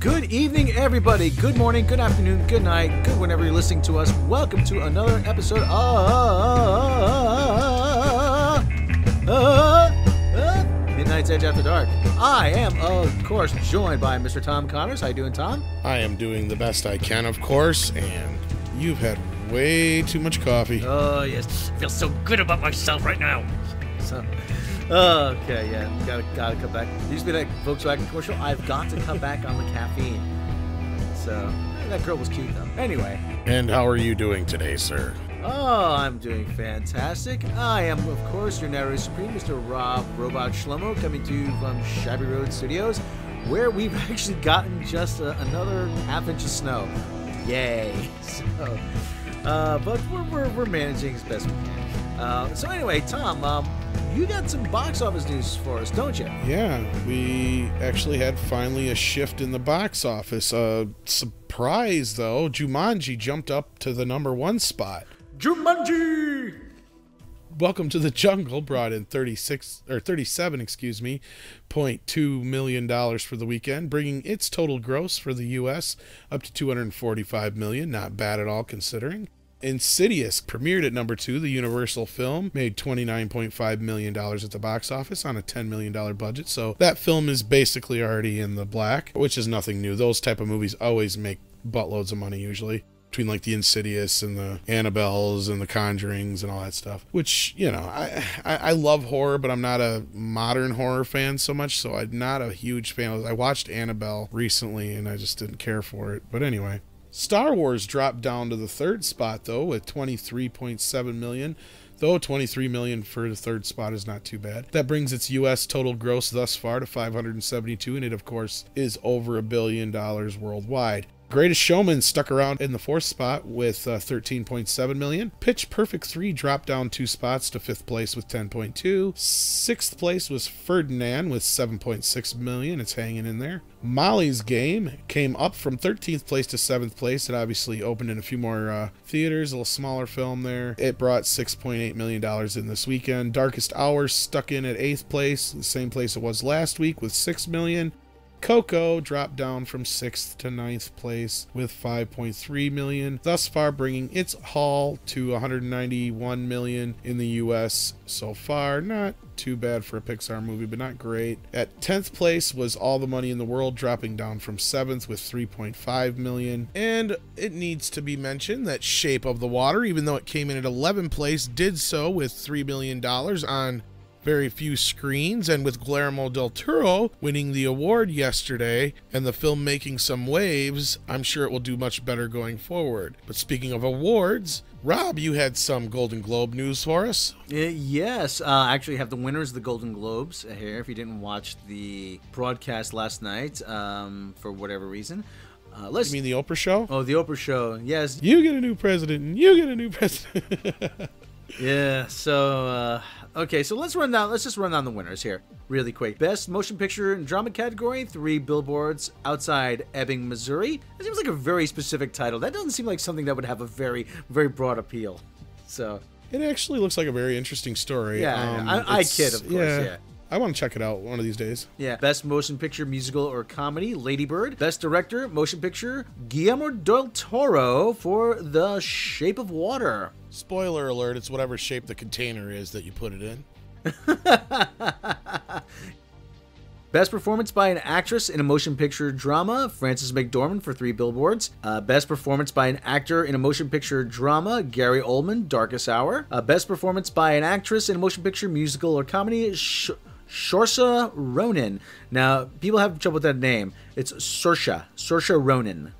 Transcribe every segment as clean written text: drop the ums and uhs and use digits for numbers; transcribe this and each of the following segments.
Good evening, everybody. Good morning, good afternoon, good night, good whenever you're listening to us. Welcome to another episode of Midnight's Edge After Dark. I am, of course, joined by Mr. Tom Connors. How you doing, Tom? I am doing the best I can, of course, and you've had way too much coffee. Oh, yes. I feel so good about myself right now. So, okay, yeah, gotta cut back. There used to be that Volkswagen commercial. I've got to cut back on the caffeine. So, that girl was cute, though. Anyway. And how are you doing today, sir? Oh, I'm doing fantastic. I am, of course, your narrator supreme, Mr. Robb Robot Shlomo, coming to you from Shabby Road Studios, where we've actually gotten just another half-inch of snow. Yay! So, but we're managing as best we can. So anyway, Tom, you got some box office news for us, don't you? Yeah, we actually had finally a shift in the box office. Surprise, though, Jumanji jumped up to the #1 spot. Jumanji! Welcome to the Jungle brought in $37.2 million for the weekend, bringing its total gross for the U.S. up to $245 million. Not bad at all, considering. Insidious premiered at #2. The Universal film made $29.5 million at the box office on a $10 million budget. So that film is basically already in the black, which is nothing new. Those type of movies always make buttloads of money usually. Between like the Insidious and the Annabelles and the Conjurings and all that stuff, which, you know, I love horror, but I'm not a modern horror fan so much, so I'm not a huge fan of it. I watched Annabelle recently and I just didn't care for it. But anyway, Star Wars dropped down to the 3rd spot though with $23.7 million. Though $23 million for the 3rd spot is not too bad. That brings its U.S. total gross thus far to $572, and it of course is over $1 billion worldwide. Greatest Showman stuck around in the 4th spot with $13.7 million. Pitch Perfect 3 dropped down 2 spots to 5th place with $10.2. 6th place was Ferdinand with $7.6 million. It's hanging in there. Molly's Game came up from 13th place to 7th place. It obviously opened in a few more theaters, a little smaller film there. It brought $6.8 million in this weekend. Darkest Hour stuck in at 8th place, the same place it was last week with $6 million. Coco dropped down from 6th to 9th place with $5.3 million, thus far bringing its haul to $191 million in the U.S. so far. Not too bad for a Pixar movie, but not great. At 10th place was All the Money in the World, dropping down from 7th with $3.5 million. And it needs to be mentioned that Shape of the Water, even though it came in at 11th place, did so with $3 million on very few screens, and with Guillermo del Toro winning the award yesterday and the film making some waves, I'm sure it will do much better going forward. But speaking of awards, Rob, you had some Golden Globe news for us. Yes, I actually have the winners of the Golden Globes here, if you didn't watch the broadcast last night for whatever reason. You mean the Oprah show? Oh, the Oprah show, yes. You get a new president, and you get a new president. Yeah, so, okay, so let's just run down the winners here really quick. Best Motion Picture and Drama category, 3 Billboards Outside Ebbing, Missouri. That seems like a very specific title. That doesn't seem like something that would have a very, very broad appeal. So it actually looks like a very interesting story. Yeah, I kid, of course, yeah. I want to check it out one of these days. Yeah. Best Motion Picture, Musical, or Comedy, Lady Bird. Best Director, Motion Picture, Guillermo del Toro for The Shape of Water. Spoiler alert, it's whatever shape the container is that you put it in. Best Performance by an Actress in a Motion Picture Drama, Frances McDormand for 3 Billboards. Best Performance by an Actor in a Motion Picture Drama, Gary Oldman, Darkest Hour. Best Performance by an Actress in a Motion Picture, Musical, or Comedy, Saoirse Ronan. Now, people have trouble with that name. It's Saoirse Ronan.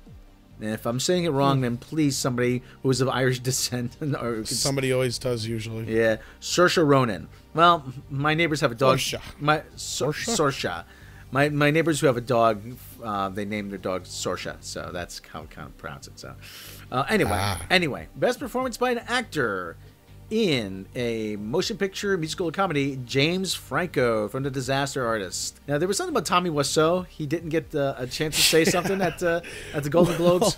And if I'm saying it wrong, then please, somebody who is of Irish descent. Or somebody always does, usually. Yeah, Saoirse Ronan. Well, my neighbors have a dog. Saoirse. My neighbors who have a dog, they name their dog Saoirse, so that's how I kind of pronounce it. So, anyway, Best Performance by an Actor in a Motion Picture, Musical, or Comedy, James Franco from The Disaster Artist. Now, there was something about Tommy Wiseau. He didn't get a chance to say something at the Golden Globes.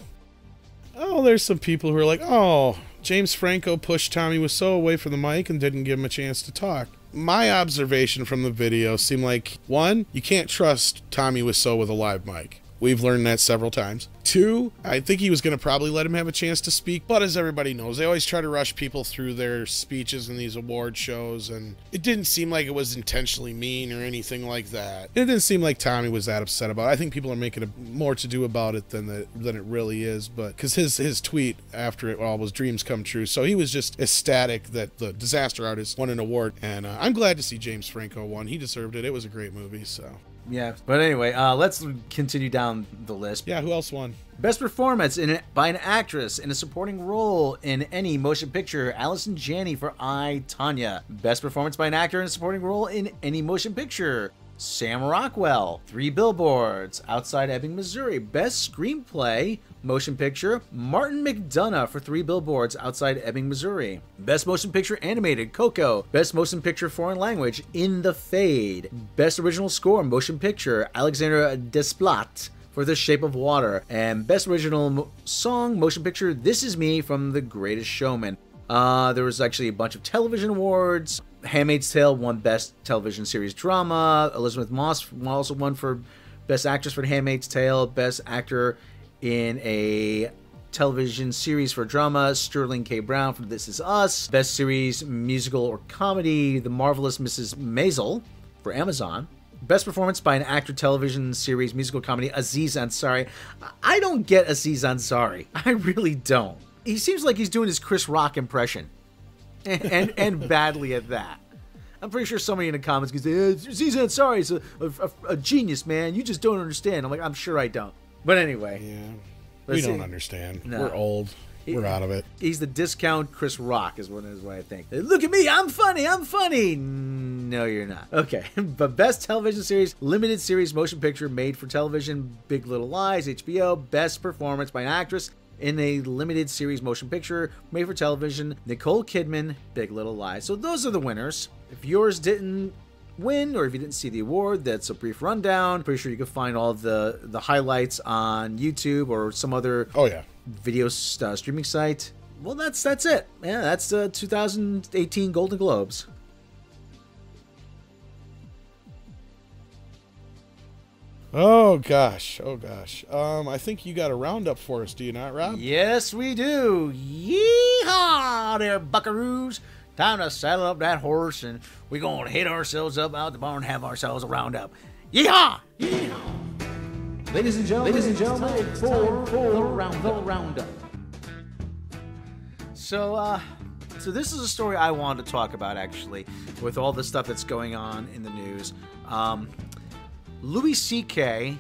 Oh, there's some people who are like, oh, James Franco pushed Tommy Wiseau away from the mic and didn't give him a chance to talk. My observation from the video seemed like, one, you can't trust Tommy Wiseau with a live mic. We've learned that several times. 2, I think he was going to probably let him have a chance to speak, but as everybody knows, they always try to rush people through their speeches in these award shows, and it didn't seem like it was intentionally mean or anything like that. It didn't seem like Tommy was that upset about it. I think people are making more to do about it than it really is, but because his tweet after it all was dreams come true, so he was just ecstatic that the Disaster Artist won an award, and I'm glad to see James Franco won. He deserved it. It was a great movie, so... Yeah, but anyway, let's continue down the list. Yeah, who else won? Best performance by an actress in a supporting role in any motion picture, Allison Janney for I, Tonya. Best performance by an actor in a supporting role in any motion picture, Sam Rockwell, 3 Billboards, Outside Ebbing, Missouri. Best screenplay, motion picture, Martin McDonagh for 3 Billboards, Outside Ebbing, Missouri. Best motion picture animated, Coco. Best motion picture foreign language, In the Fade. Best original score, motion picture, Alexandre Desplat for The Shape of Water. And best original song, motion picture, This Is Me from The Greatest Showman. There was actually a bunch of television awards. Handmaid's Tale won Best Television Series Drama. Elizabeth Moss also won for Best Actress for Handmaid's Tale. Best Actor in a Television Series for Drama, Sterling K. Brown for This Is Us. Best Series Musical or Comedy, The Marvelous Mrs. Maisel for Amazon. Best Performance by an Actor, Television Series Musical Comedy, Aziz Ansari. I don't get Aziz Ansari. I really don't. He seems like he's doing his Chris Rock impression. And badly at that. I'm pretty sure somebody in the comments can say, Aziz Ansari is a genius, man. You just don't understand. I'm like, I'm sure I don't. But anyway. Yeah. We don't understand. No. We're old. We're out of it. He's the discount Chris Rock is what I think. Look at me. I'm funny. No, you're not. Okay. But Best Television Series, Limited Series Motion Picture Made for Television, Big Little Lies, HBO. Best Performance by an Actress in a Limited Series Motion Picture Made for Television, Nicole Kidman, Big Little Lies. So those are the winners. If yours didn't win, or if you didn't see the award, that's a brief rundown. Pretty sure you can find all of the highlights on YouTube or some other video streaming site. Well, that's it. Yeah, that's the 2018 Golden Globes. Oh gosh. I think you got a roundup for us, do you not, Rob? Yes, we do. Yeehaw there, buckaroos. Time to saddle up that horse and we're going to hit ourselves up out the barn and have ourselves a roundup. Yeehaw! Yeehaw! Ladies and gentlemen, for the roundup. So this is a story I wanted to talk about, actually, with all the stuff that's going on in the news. Louis C.K.,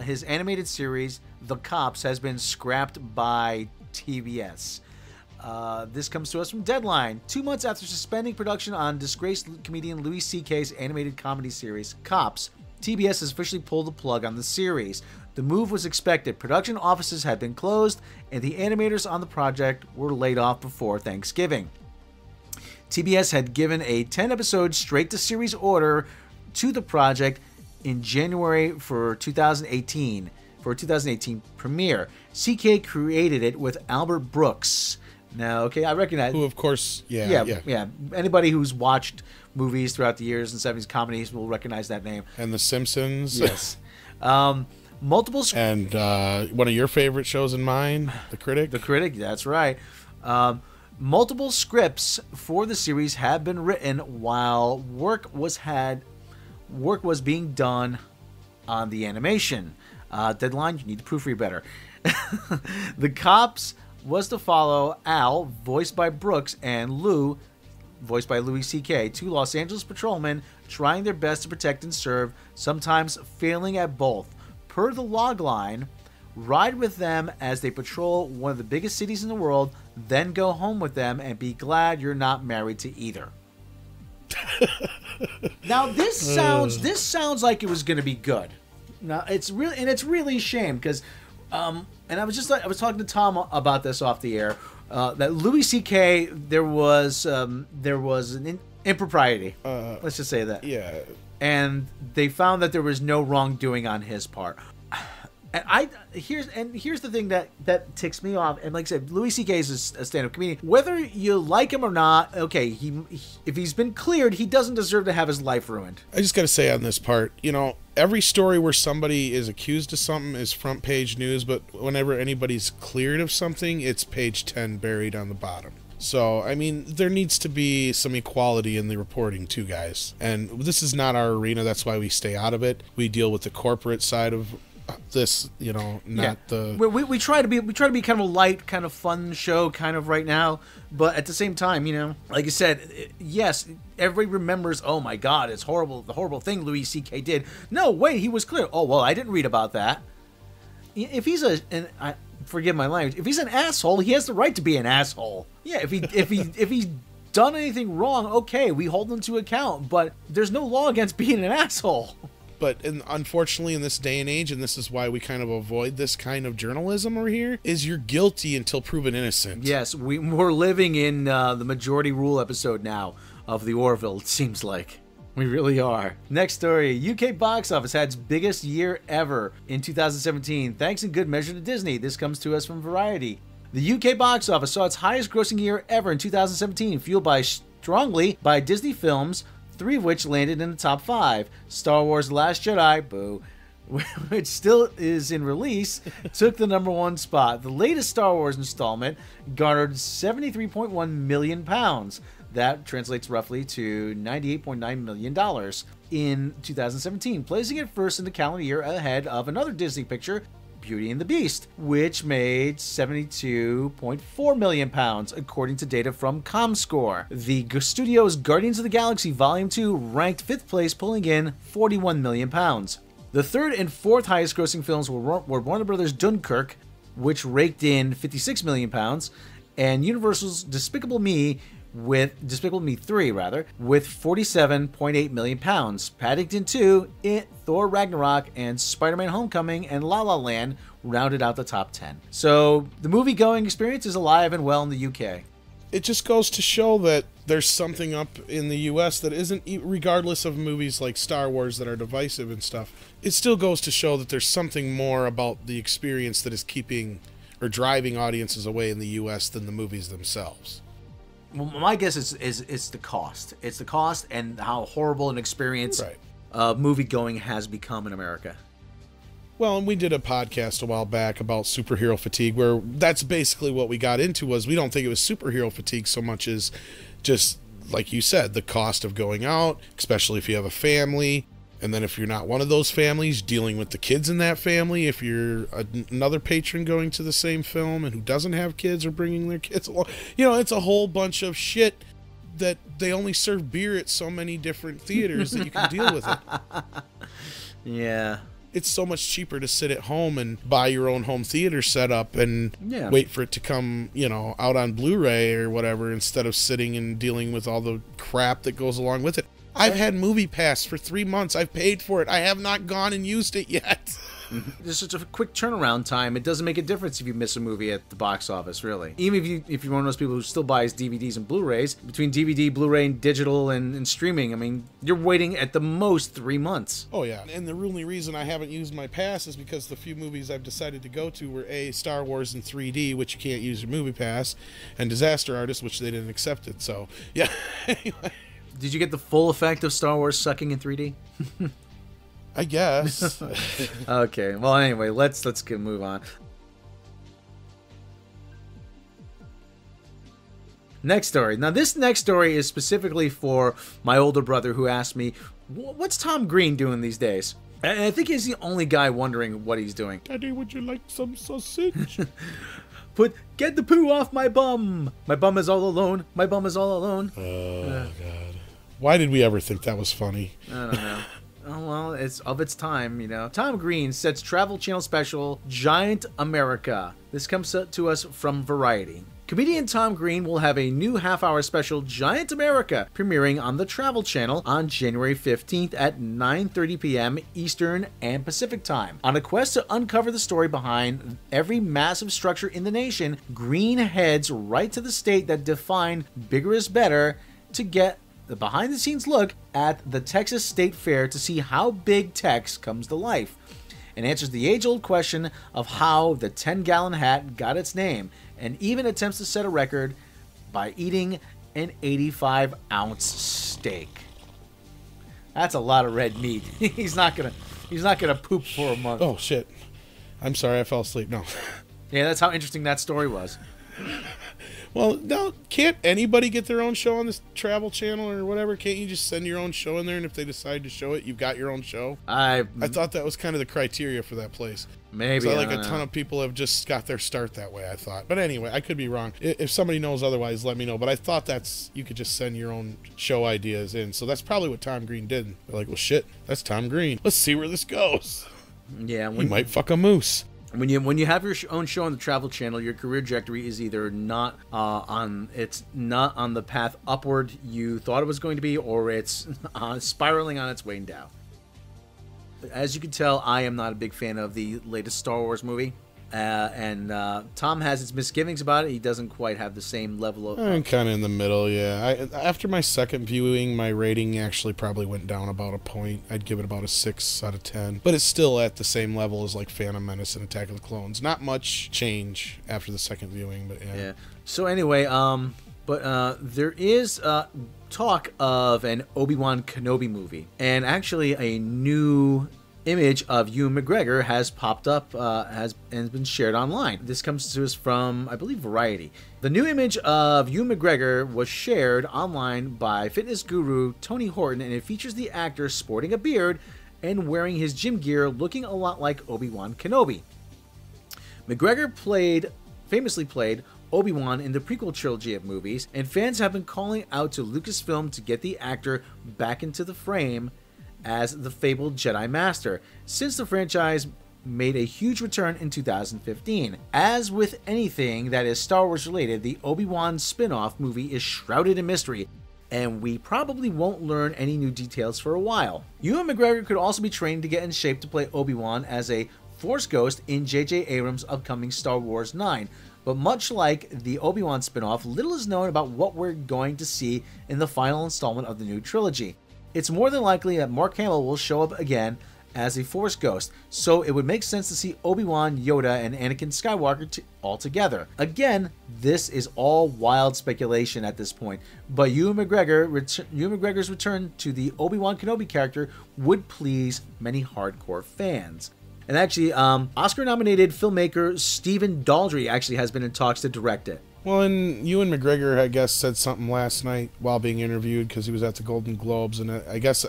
his animated series, The Cops, has been scrapped by TBS. This comes to us from Deadline. 2 months after suspending production on disgraced comedian Louis C.K.'s animated comedy series, Cops, TBS has officially pulled the plug on the series. The move was expected. Production offices had been closed, and the animators on the project were laid off before Thanksgiving. TBS had given a 10-episode straight-to-series order to the project in January for a 2018 premiere. CK created it with Albert Brooks. Now, okay, I recognize... Who, of course, yeah. Anybody who's watched movies throughout the years and 70s comedies will recognize that name. And The Simpsons. Yes. Multiple... And one of your favorite shows and mine, The Critic. The Critic, that's right. Multiple scripts for the series have been written while work was being done on the animation. Deadline, you need to proofread better. The Cops was to follow Al, voiced by Brooks, and Lou, voiced by Louis C.K., 2 Los Angeles patrolmen trying their best to protect and serve, sometimes failing at both. Per the logline, ride with them as they patrol one of the biggest cities in the world, then go home with them and be glad you're not married to either. Now this sounds like it was going to be good. Now it's really a shame because and I was talking to Tom about this off the air, that Louis C.K. there was an impropriety. Let's just say that. Yeah. And they found that there was no wrongdoing on his part. And here's the thing that ticks me off. And like I said, Louis C.K. is a stand-up comedian. Whether you like him or not, okay, if he's been cleared, he doesn't deserve to have his life ruined. I just got to say on this part, every story where somebody is accused of something is front page news, but whenever anybody's cleared of something, it's page 10 buried on the bottom. So, I mean, there needs to be some equality in the reporting too, guys. And this is not our arena. That's why we stay out of it. We deal with the corporate side of this, you know, not the... We try to be kind of a light, kind of fun show kind of right now. But at the same time, you know, like you said, yes, everybody remembers, oh my God, it's horrible, the horrible thing Louis C.K. did. No, wait, he was clear. Oh, well, I didn't read about that. If he's forgive my language, if he's an asshole, he has the right to be an asshole. Yeah, if he's done anything wrong, okay, we hold him to account, but there's no law against being an asshole. But unfortunately, in this day and age, and this is why we kind of avoid this kind of journalism over here, is you're guilty until proven innocent. Yes, we're living in the majority rule episode now of the Orville, it seems like. We really are. Next story. UK box office had its biggest year ever in 2017, thanks in good measure to Disney. This comes to us from Variety. The UK box office saw its highest grossing year ever in 2017, fueled strongly by Disney films, 3 of which landed in the top 5. Star Wars: The Last Jedi, boo, which still is in release, took the number 1 spot. The latest Star Wars installment garnered £73.1 million. That translates roughly to $98.9 million in 2017, placing it first in the calendar year ahead of another Disney picture, Beauty and the Beast, which made £72.4 million, according to data from ComScore. The studio's Guardians of the Galaxy Volume 2 ranked 5th place, pulling in £41 million. The third and fourth highest grossing films were Warner Brothers' Dunkirk, which raked in £56 million, and Universal's Despicable Me 3, with $47.8 million. Paddington 2, It, Thor Ragnarok, and Spider-Man Homecoming and La La Land rounded out the top 10. So the movie-going experience is alive and well in the UK. It just goes to show that there's something up in the US that isn't, regardless of movies like Star Wars that are divisive and stuff, it still goes to show that there's something more about the experience that is keeping or driving audiences away in the US than the movies themselves. Well, my guess is it's the cost. It's the cost and how horrible an experience movie-going has become in America. Well, and we did a podcast a while back about superhero fatigue, where that's basically what we got into. Was we don't think it was superhero fatigue so much as just, like you said, the cost of going out, especially if you have a family. And then if you're not one of those families, dealing with the kids in that family, if you're another patron going to the same film and who doesn't have kids or bringing their kids along, you know, it's a whole bunch of shit that they only serve beer at so many different theaters that you can deal with it. Yeah. It's so much cheaper to sit at home and buy your own home theater setup and wait for it to come, you know, out on Blu-ray or whatever, instead of sitting and dealing with all the crap that goes along with it. I've had Movie Pass for 3 months. I've paid for it. I have not gone and used it yet. There's such a quick turnaround time. It doesn't make a difference if you miss a movie at the box office, really. Even if you're one of those people who still buys DVDs and Blu-rays, between DVD, Blu-ray, and digital and streaming, I mean, you're waiting at the most 3 months. Oh, yeah. And the only reason I haven't used my pass is because the few movies I've decided to go to were Star Wars in 3D, which you can't use your Movie Pass, and Disaster Artist, which they didn't accept it. So, yeah. Anyway. Did you get the full effect of Star Wars sucking in 3D? I guess. Okay. Well, anyway, let's move on. Next story. Now, this next story is specifically for my older brother who asked me, "What's Tom Green doing these days?" And I think he's the only guy wondering what he's doing. Daddy, would you like some sausage? Get the poo off my bum. My bum is all alone. My bum is all alone. Oh, God. Why did we ever think that was funny? I don't know. Oh, well, it's of its time, you know. Tom Green sets Travel Channel special Giant America. This comes to us from Variety. Comedian Tom Green will have a new half-hour special, Giant America, premiering on the Travel Channel on January 15th at 9:30 p.m. Eastern and Pacific Time. On a quest to uncover the story behind every massive structure in the nation, Green heads right to the state that defined bigger is better to get the behind-the-scenes look at the Texas State Fair to see how big Tex comes to life, and answers the age-old question of how the 10-gallon hat got its name, and even attempts to set a record by eating an 85-ounce steak. That's a lot of red meat. He's not gonna He's not gonna poop for a month. Oh shit! I'm sorry, I fell asleep. No. Yeah, that's how interesting that story was. Well, no, can't anybody get their own show on this Travel Channel or whatever? Can't you just send your own show in there, and if they decide to show it, you've got your own show? I thought that was kind of the criteria for that place. Maybe. So like a ton of people have just got their start that way, I thought. But anyway, I could be wrong. If somebody knows otherwise, let me know. But I thought you could just send your own show ideas in. So that's probably what Tom Green did. They're like, well, shit, that's Tom Green. Let's see where this goes. Yeah. He might fuck a moose. When you have your own show on the Travel Channel, your career trajectory is either not on the path upward you thought it was going to be, or it's spiraling on its way down. As you can tell, I am not a big fan of the latest Star Wars movie, and Tom has his misgivings about it. He doesn't quite have the same level of... I'm kind of in the middle, yeah. After my second viewing, my rating actually probably went down about a point. I'd give it about a 6 out of 10. But it's still at the same level as like Phantom Menace and Attack of the Clones. Not much change after the second viewing, but yeah. So anyway, there is talk of an Obi-Wan Kenobi movie, and actually a new image of Ewan McGregor has popped up and been shared online. This comes to us from, I believe, Variety. The new image of Ewan McGregor was shared online by fitness guru Tony Horton, and it features the actor sporting a beard and wearing his gym gear, looking a lot like Obi-Wan Kenobi. McGregor famously played Obi-Wan in the prequel trilogy of movies, and fans have been calling out to Lucasfilm to get the actor back into the frame as the fabled Jedi Master, since the franchise made a huge return in 2015. As with anything that is Star Wars related, the Obi-Wan spin-off movie is shrouded in mystery, and we probably won't learn any new details for a while. Ewan McGregor could also be trained to get in shape to play Obi-Wan as a Force Ghost in J.J. Abrams' upcoming Star Wars 9, but much like the Obi-Wan spin-off, little is known about what we're going to see in the final installment of the new trilogy. It's more than likely that Mark Hamill will show up again as a Force Ghost, so it would make sense to see Obi-Wan, Yoda, and Anakin Skywalker all together. Again, this is all wild speculation at this point, but Ewan McGregor's return to the Obi-Wan Kenobi character would please many hardcore fans. And actually, Oscar-nominated filmmaker Stephen Daldry actually has been in talks to direct it. Well, and Ewan McGregor, I guess, said something last night while being interviewed because he was at the Golden Globes, and I guess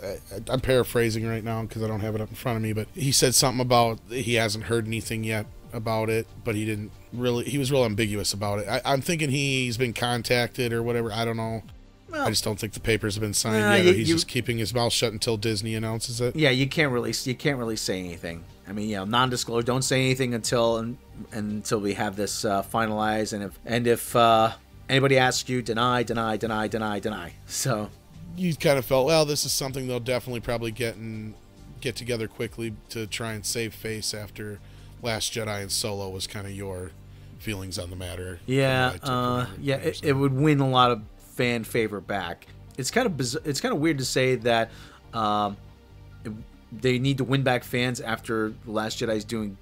I'm paraphrasing right now because I don't have it up in front of me, but he said something about he hasn't heard anything yet about it, but he was real ambiguous about it. I'm thinking he's been contacted or whatever. I don't know. Well, I just don't think the papers have been signed yet, or he's just keeping his mouth shut until Disney announces it. Yeah, you can't really say anything. I mean, non-disclosure. Don't say anything until we have this finalized. And if anybody asks you, deny. So you kind of felt, well, this is something they'll definitely probably get together quickly to try and save face after Last Jedi and Solo was kind of your feelings on the matter. Yeah, it would win a lot of fan favor back. It's kind of weird to say that they need to win back fans after The Last Jedi is doing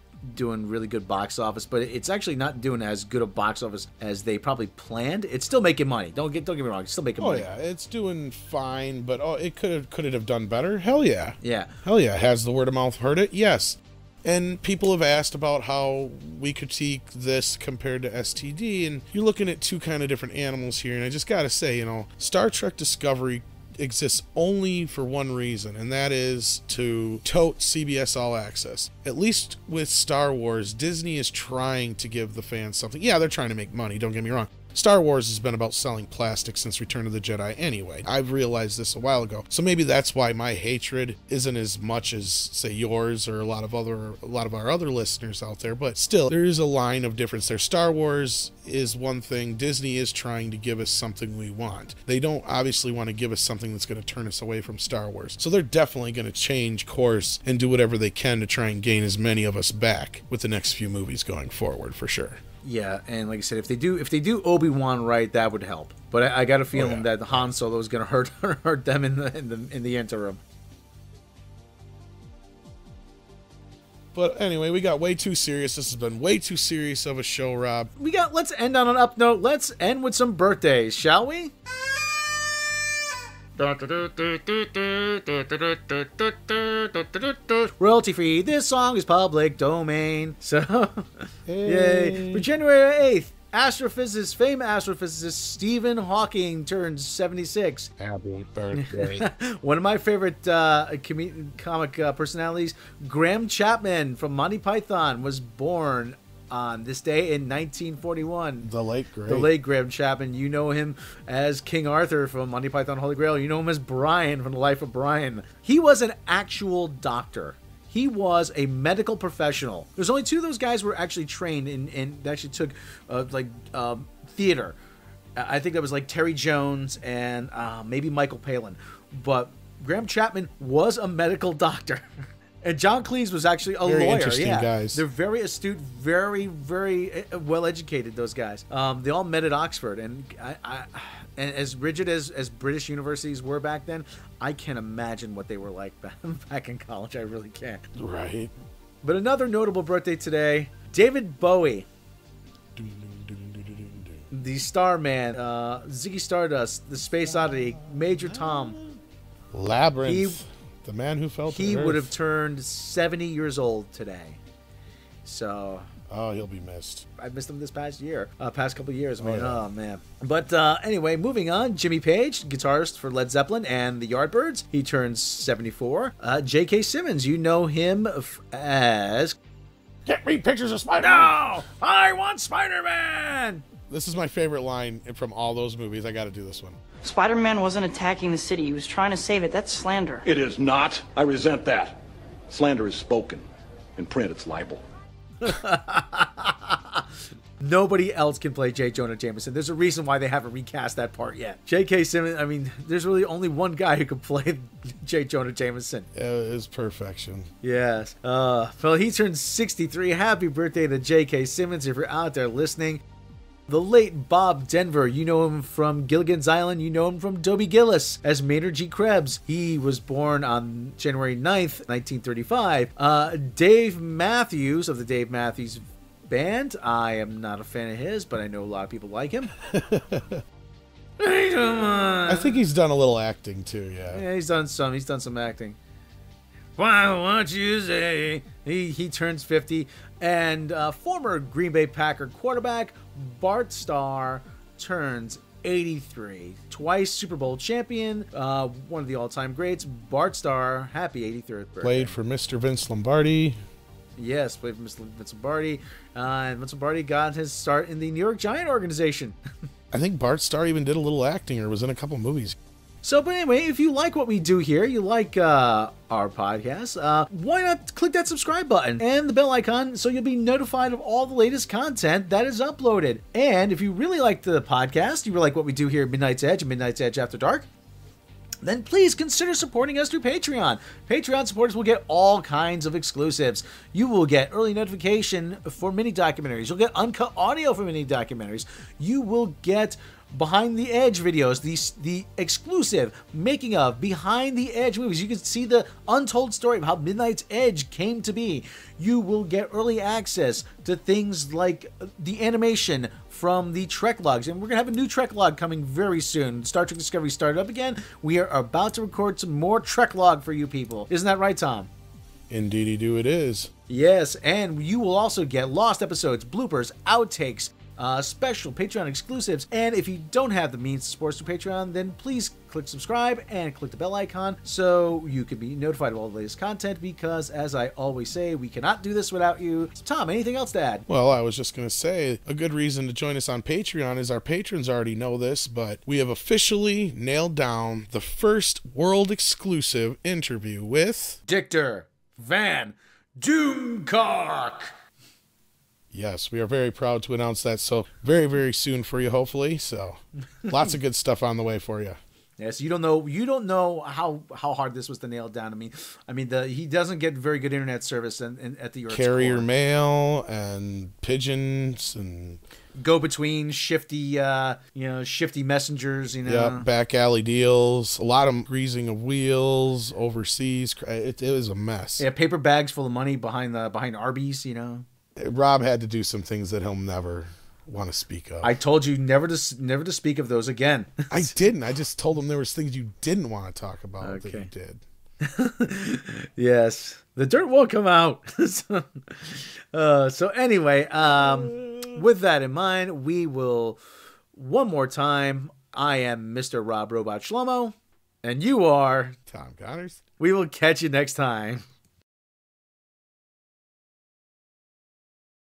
really good box office, but it's actually not doing as good a box office as they probably planned. It's still making money. Don't get me wrong. It's still making money. Oh yeah, it's doing fine, but it could it have done better? Hell yeah. Yeah. Hell yeah. Has the word of mouth hurt it? Yes. And people have asked about how we critique this compared to STD, and you're looking at two kind of different animals here, and I just gotta say, Star Trek Discovery exists only for one reason, and that is to tote CBS All Access. At least with Star Wars, Disney is trying to give the fans something. Yeah, they're trying to make money, don't get me wrong. Star Wars has been about selling plastic since Return of the Jedi anyway. I've realized this a while ago. So maybe that's why my hatred isn't as much as, say, yours or a lot of our other listeners out there, but still, there is a line of difference there. Star Wars is one thing. Disney is trying to give us something we want. They don't obviously want to give us something that's going to turn us away from Star Wars. So they're definitely going to change course and do whatever they can to try and gain as many of us back with the next few movies going forward, for sure. Yeah, and like I said, if they do Obi-Wan right, that would help. But I got a feeling that Han Solo is going to hurt them in the interim. But anyway, we got way too serious. This has been way too serious of a show, Rob. Let's end on an up note. Let's end with some birthdays, shall we? Royalty free. This song is public domain. So, yay. For January 8th, famous astrophysicist Stephen Hawking turns 76. Happy birthday. One of my favorite comic personalities, Graham Chapman from Monty Python, was born on this day in 1941. The late Graham Chapman. You know him as King Arthur from Monty Python Holy Grail. You know him as Brian from The Life of Brian. He was an actual doctor. He was a medical professional. There's only two of those guys who were actually trained in actually took theater. I think that was like Terry Jones and maybe Michael Palin. But Graham Chapman was a medical doctor. And John Cleese was actually a very lawyer. Interesting guys. They're very astute, very, very well educated. Those guys. They all met at Oxford, and and as rigid as British universities were back then, I can't imagine what they were like back in college. I really can't. Right. But another notable birthday today: David Bowie, the Starman, Ziggy Stardust, the Space Oddity, Major Tom, Labyrinth. The man who fell to He earth. would have turned 70 years old today. So... Oh, he'll be missed. I missed him this past couple of years. Oh, man. But anyway, moving on. Jimmy Page, guitarist for Led Zeppelin and the Yardbirds. He turns 74. J.K. Simmons, you know him as... Get me pictures of Spider-Man! No! I want Spider-Man! This is my favorite line from all those movies. I got to do this one. Spider-Man wasn't attacking the city. He was trying to save it. That's slander. It is not. I resent that. Slander is spoken. In print, it's libel. Nobody else can play J. Jonah Jameson. There's a reason why they haven't recast that part yet. J.K. Simmons, I mean, there's really only one guy who can play J. Jonah Jameson. It's perfection. Yes. Well, he turns 63. Happy birthday to J.K. Simmons if you're out there listening. The late Bob Denver, you know him from Gilligan's Island, you know him from Dobie Gillis as Maynard G. Krebs. He was born on January 9th, 1935. Dave Matthews of the Dave Matthews Band. I am not a fan of his, but I know a lot of people like him. I think he's done a little acting too, yeah. Yeah, he's done some acting. Why won't you say he turns 50, and former Green Bay Packer quarterback Bart Starr turns 83. Twice Super Bowl champion, one of the all-time greats. Bart Starr, happy 83rd birthday. Played for Mr. Vince Lombardi. Yes, played for Mr. Vince Lombardi, and Vince Lombardi got his start in the New York Giant organization. I think Bart Starr even did a little acting or was in a couple movies. So, but anyway, if you like what we do here, you like our podcast, why not click that subscribe button and the bell icon so you'll be notified of all the latest content that is uploaded. And if you really like the podcast, you really like what we do here at Midnight's Edge and Midnight's Edge After Dark, then please consider supporting us through Patreon. Patreon supporters will get all kinds of exclusives. You will get early notification for mini documentaries. You'll get uncut audio for mini documentaries. You will get Behind the Edge videos, the exclusive making of Behind the Edge movies. You can see the untold story of how Midnight's Edge came to be. You will get early access to things like the animation from the Trek logs. And we're going to have a new Trek log coming very soon. Star Trek Discovery started up again. We are about to record some more Trek log for you people. Isn't that right, Tom? Indeedy do it is. Yes, and you will also get lost episodes, bloopers, outtakes, special Patreon exclusives. And if you don't have the means to support us through Patreon, then please click subscribe and click the bell icon so you can be notified of all the latest content, because as I always say, we cannot do this without you. So, Tom, anything else to add? Well, I was just going to say a good reason to join us on Patreon is our patrons already know this, but we have officially nailed down the first world exclusive interview with Dictor Van Doomcock. Yes, we are very proud to announce that. So very, very soon for you, hopefully. So lots of good stuff on the way for you. Yes, you don't know how hard this was to nail down. I mean, he doesn't get very good internet service at the Earth's carrier core. Mail and pigeons and go between shifty messengers. Yeah, back alley deals. A lot of greasing of wheels overseas. It was a mess. Yeah, paper bags full of money behind Arby's. Rob had to do some things that he'll never want to speak of. I told you never to speak of those again. I didn't. I just told them there was things you didn't want to talk about that you did. Yes, the dirt will come out. So anyway, with that in mind, we will one more time. I am Mr. Rob Robot Shlomo, and you are Tom Connors. We will catch you next time.